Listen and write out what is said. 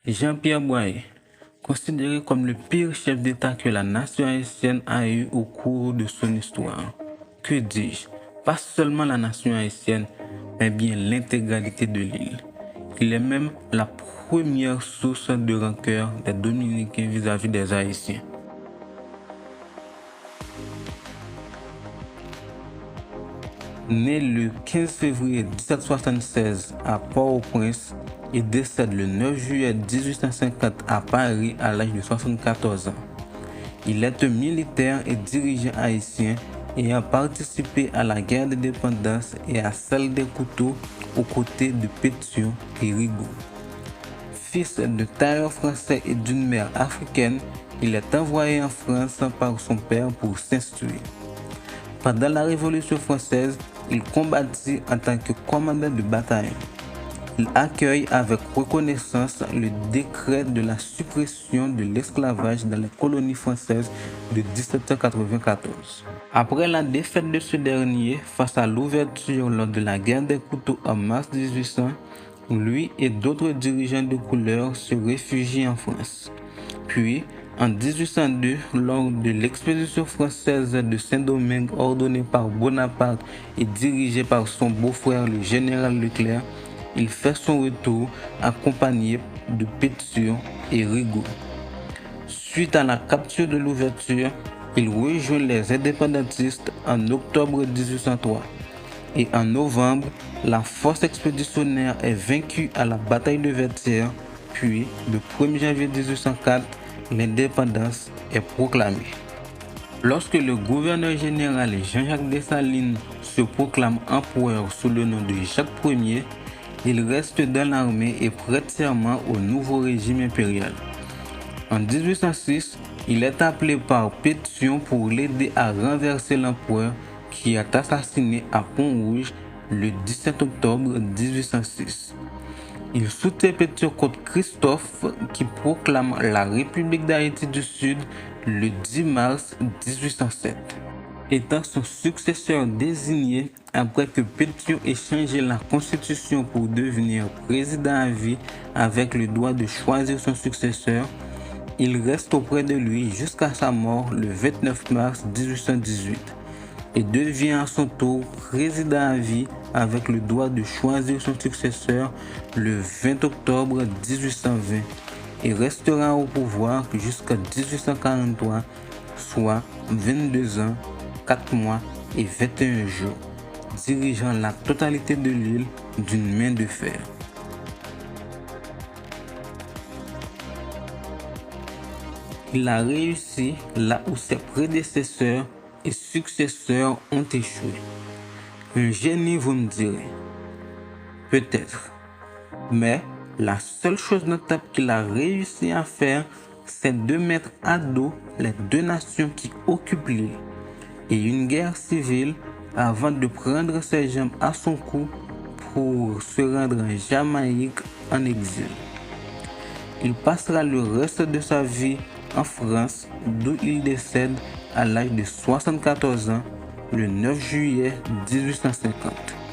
Jean-Pierre Boyer, considéré comme le pire chef d'État que la nation haïtienne a eu au cours de son histoire. Que dis-je? Pas seulement la nation haïtienne, mais bien l'intégralité de l'île. Il est même la première source de rancœur des Dominicains vis-à-vis des Haïtiens. Né le 15 février 1776 à Port-au-Prince et décède le 9 juillet 1850 à Paris à l'âge de 74 ans. Il est un militaire et dirigeant haïtien ayant participé à la guerre d'indépendance et à celle des couteaux aux côtés de Pétion et Rigaud. Fils de tailleurs français et d'une mère africaine, il est envoyé en France par son père pour s'instruire. Pendant la Révolution française, il combattit en tant que commandant de bataillon. Il accueille avec reconnaissance le décret de la suppression de l'esclavage dans les colonies françaises de 1794. Après la défaite de ce dernier face à l'ouverture lors de la guerre des couteaux en mars 1800, lui et d'autres dirigeants de couleur se réfugient en France. Puis, en 1802, lors de l'expédition française de Saint-Domingue ordonnée par Bonaparte et dirigée par son beau-frère le général Leclerc, il fait son retour accompagné de Pétion et Rigaud. Suite à la capture de l'ouverture, il rejoint les indépendantistes en octobre 1803 et en novembre, la force expéditionnaire est vaincue à la bataille de Vertières, puis le 1er janvier 1804, l'indépendance est proclamée. Lorsque le gouverneur général Jean-Jacques Dessalines se proclame empereur sous le nom de Jacques Ier, il reste dans l'armée et prête serment au nouveau régime impérial. En 1806, il est appelé par Pétion pour l'aider à renverser l'empereur qui est assassiné à Pont-Rouge le 17 octobre 1806. Il soutient Pétion contre Christophe qui proclame la République d'Haïti du Sud le 10 mars 1807. Étant son successeur désigné après que Pétion ait changé la constitution pour devenir président à vie avec le droit de choisir son successeur, il reste auprès de lui jusqu'à sa mort le 29 mars 1818 et devient à son tour président à vie avec le droit de choisir son successeur le 20 octobre 1820 et restera au pouvoir jusqu'en 1843, soit 22 ans, 4 mois et 21 jours, dirigeant la totalité de l'île d'une main de fer. Il a réussi là où ses prédécesseurs et successeurs ont échoué. Un génie, vous me direz. Peut-être. Mais la seule chose notable qu'il a réussi à faire, c'est de mettre à dos les deux nations qui occupent l'île et une guerre civile avant de prendre ses jambes à son cou pour se rendre en Jamaïque en exil. Il passera le reste de sa vie en France, d'où il décède à l'âge de 74 ans le 9 juillet 1850.